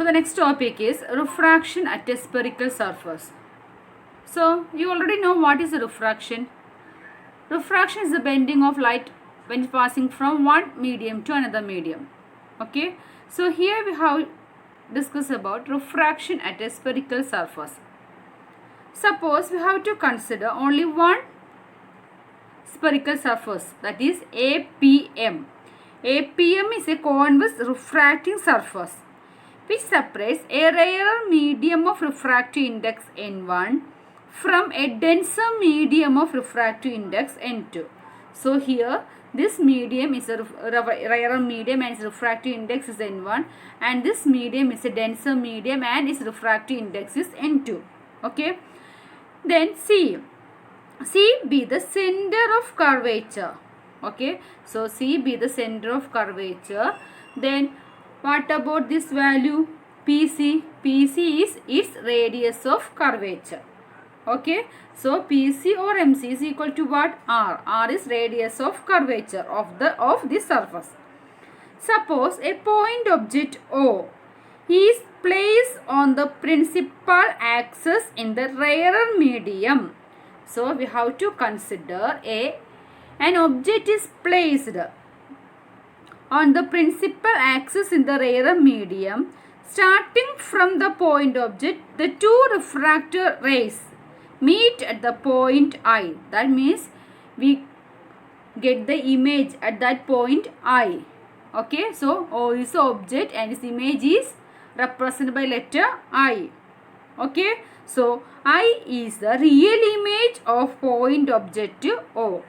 the next topic is refraction at a spherical surface. So you already know what is refraction. Refraction is the bending of light when passing from one medium to another medium. Okay. So here we have discussed about refraction at a spherical surface. Suppose we have to consider only one spherical surface, that is APM. APM is a convex refracting surface which separates a rarer medium of refractive index N1 from a denser medium of refractive index N2. So here this medium is a rarer medium and its refractive index is N1, and this medium is a denser medium and its refractive index is N2. Okay. Then C be the center of curvature. Okay. So C be the center of curvature. Then what about this value? PC. PC is its radius of curvature. Okay. So PC or MC is equal to what? R. R is radius of curvature of this surface. Suppose a point object O is placed on the principal axis in the rarer medium. So we have to consider an object is placed on the principal axis in the rarer medium. Starting from the point object, the two refractor rays meet at the point I. That means we get the image at that point I. Okay, so O is the object and its image is represented by letter I. Okay, so I is the real image of point object O.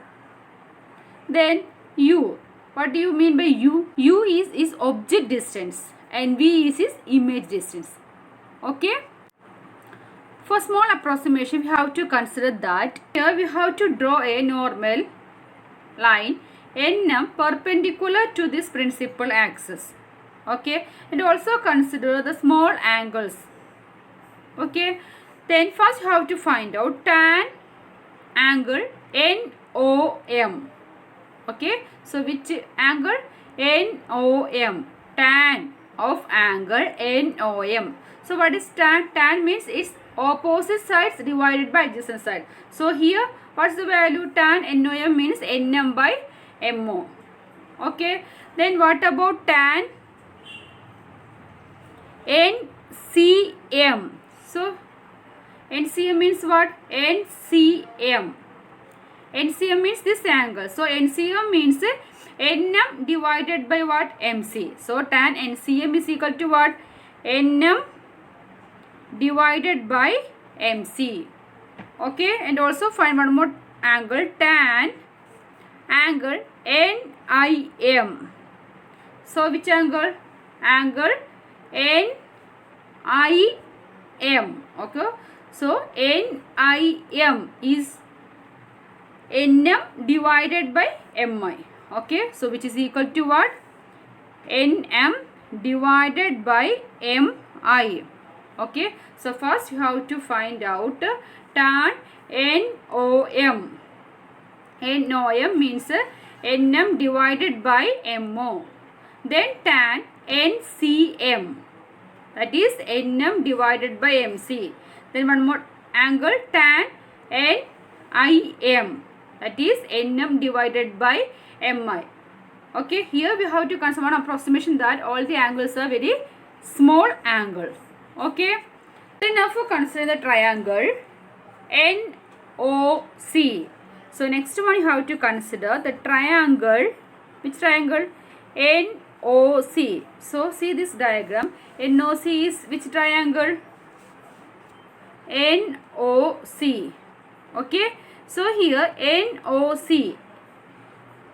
Then U. What do you mean by U? U is object distance and V is image distance. Okay. For small approximation, we have to consider that here we have to draw a normal line NM perpendicular to this principal axis. Okay. And also consider the small angles. Okay. Then first you have to find out tan angle NOM. Okay. So which angle? NOM. Tan of angle NOM. So what is tan? Tan means it's opposite sides divided by adjacent side. So here what's the value? Tan NOM means NM by MO. Okay. Then what about tan NCM? So NCM means what? NCM. NCM means this angle. So NCM means NM divided by what? MC. So tan NCM is equal to what? NM divided by MC. Okay. And also find one more angle, tan angle NIM. So which angle? Angle NIM. Okay. So NIM is NM divided by MI. Okay. So which is equal to what? NM divided by MI. Okay. So first you have to find out tan NOM. NOM means NM divided by MO. Then tan NCM. That is NM divided by MC. Then one more angle tan NIM. That is NM divided by MI. Okay. Here we have to consider one approximation that all the angles are very small angles. Okay. Then now for consider the triangle NOC. So next one you have to consider the triangle. Which triangle? NOC. So see this diagram. NOC is which triangle? NOC. Okay. So here NOC.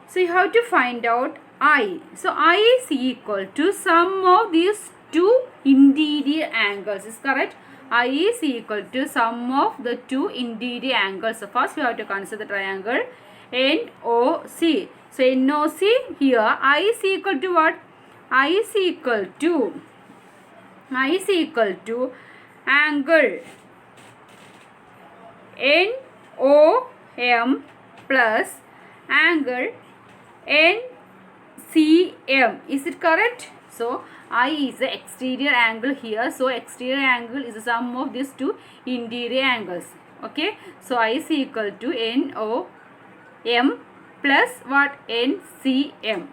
So you have to find out I. So I is equal to sum of these two interior angles. Is correct? I is equal to sum of the two interior angles. So first we have to consider the triangle NOC. So NOC here I is equal to what? I is equal to angle NOM plus angle NCM. Is it correct? So I is the exterior angle here. So exterior angle is the sum of these two interior angles. Okay. So I is equal to NOM plus what? NCM.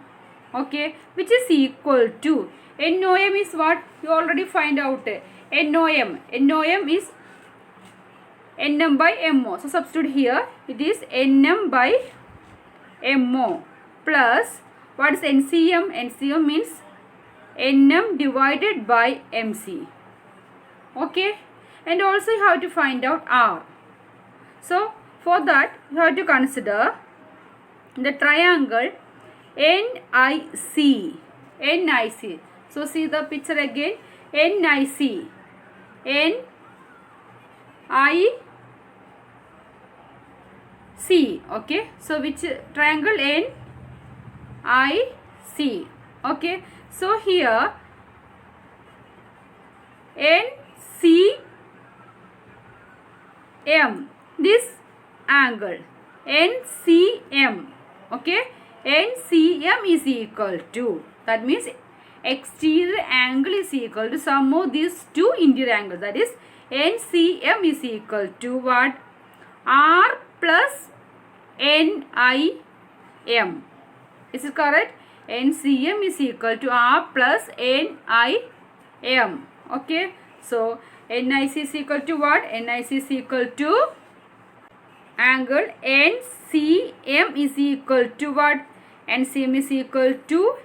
Okay. Which is equal to NOM is what? You already find out. NOM. NOM is NM by MO. So substitute here. It is NM by MO plus what is NCM? NCM means NM divided by MC. Okay. And also you have to find out R. So for that you have to consider the triangle NIC. NIC. So see the picture again. NIC. NIC. Okay. So which triangle? NIC. Okay. So here NCM, this angle NCM. Okay. NCM is equal to, that means exterior angle is equal to sum of these two interior angles. That is NCM is equal to what? R plus NIM. Is it correct? NCM is equal to R plus NIM. Okay. So NIC is equal to what? NIC is equal to angle NCM is equal to what? NCM is equal to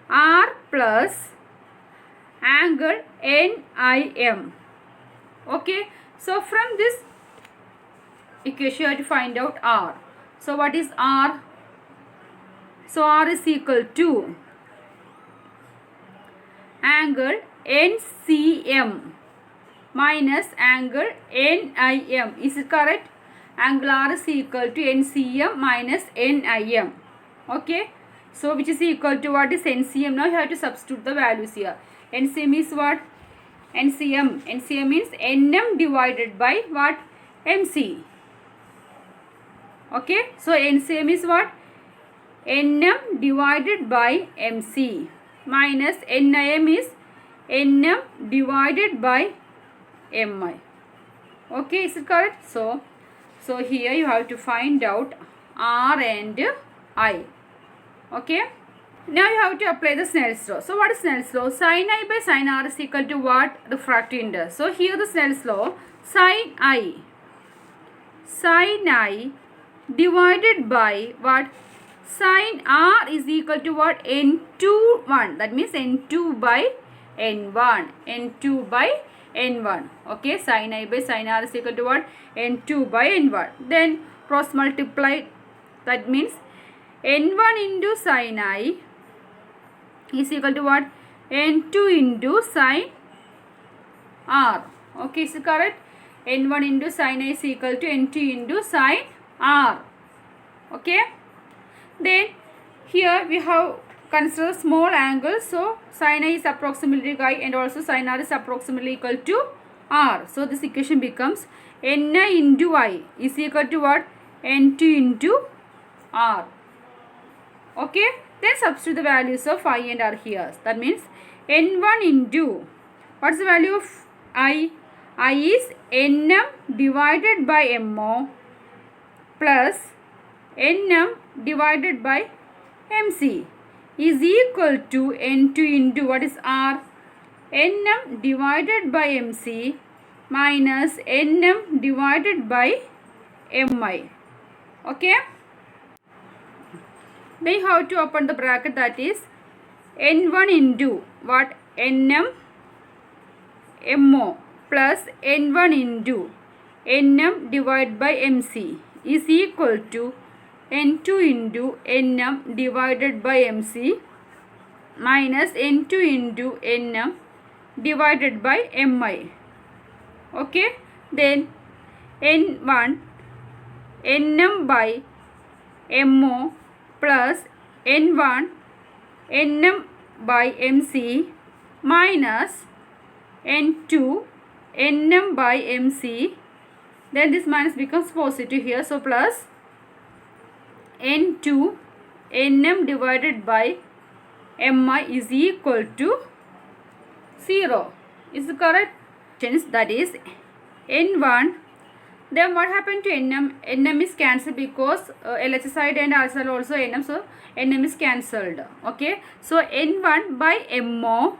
R plus angle NIM. Okay. So from this equation you have to find out R. So what is R? So R is equal to angle NCM minus angle NIM. Is it correct? Angle R is equal to NCM minus NIM. Okay. So which is equal to what is NCM? Now you have to substitute the values here. NCM is what? NCM. NCM means NM divided by what? MC. Okay. So NCM is what? NM divided by MC minus NIM is NM divided by MI. Okay, is it correct? So here you have to find out R and I. Okay. Now you have to apply the Snell's law. So what is Snell's law? Sin I by sin R is equal to what? Refractive index. So here the Snell's law, sin I divided by what? Sin R is equal to what? N2 1. That means N2 by N1. N2 by N1. Okay. Sin I by sin R is equal to what? N2 by N1. Then cross multiply. That means N1 into sin I is equal to what? N2 into sin R. Okay. Is it correct? N1 into sin I is equal to N2 into sin R. Okay. Then here we have consider small angle. So sin I is approximately I and also sin R is approximately equal to R. So this equation becomes Ni into I is equal to what? N2 into R. Okay. Then substitute the values of I and R here. That means N1 into, what's the value of I? I is Nm divided by Mo plus Nm divided by MC is equal to N2 into what is R? Nm divided by MC minus Nm divided by Mi. Okay. Then you have to open the bracket, that is N1 into what? Nm Mo plus N1 into Nm divided by MC is equal to N2 into Nm divided by MC minus N2 into Nm divided by Mi. Okay. Then N1 Nm by Mo plus N1 Nm by MC minus N2 Nm by MC. Then this minus becomes positive here. So plus N2 Nm divided by mi is equal to 0. Is it correct? That is n1. Then what happened to nm? Nm is cancelled because LHS side and R side also nm, so nm is cancelled. Okay, so n1 by mo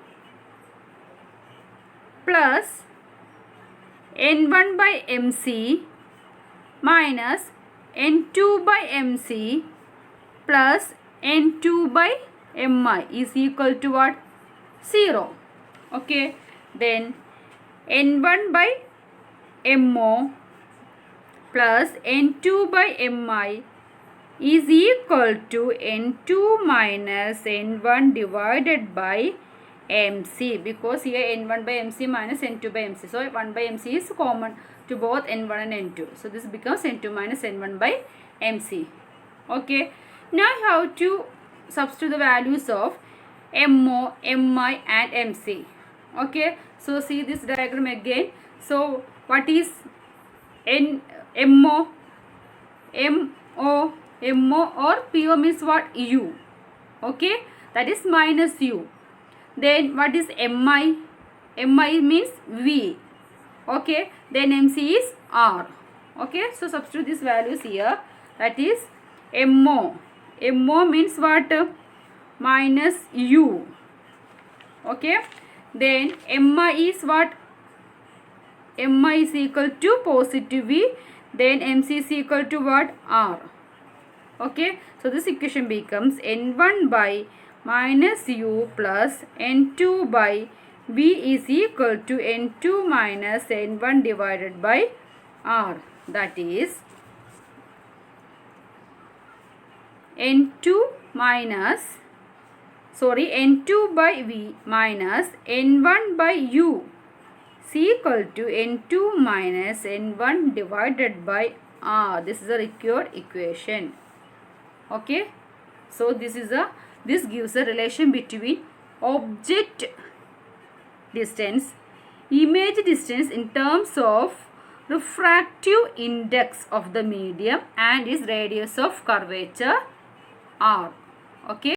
plus n1 by mc minus n2 by mc plus n2 by mi is equal to what? 0. Okay, then n1 by mo plus n2 by mi is equal to n2 minus n1 divided by mc, because here n1 by mc minus n2 by mc, so 1 by mc is common to both n1 and n2, so this becomes n2 minus n1 by mc. Okay, now you have to substitute the values of mo, mi and mc. Okay, so see this diagram again. So what is mo or po means what? U. Okay, that is minus u. Then what is mi? Mi means v. Okay, then mc is r. Okay, so substitute these values here. That is mo means what? Minus u. Okay, then mi is what? Mi is equal to positive v, then mc is equal to what? R. Okay, so this equation becomes n1 by minus u plus n2 by v is equal to n2 minus n1 divided by R. That is n2 by v minus n1 by u is equal to n2 minus n1 divided by R. This is a required equation. Okay, so this gives a relation between object distance, image distance in terms of refractive index of the medium and its radius of curvature R. Okay.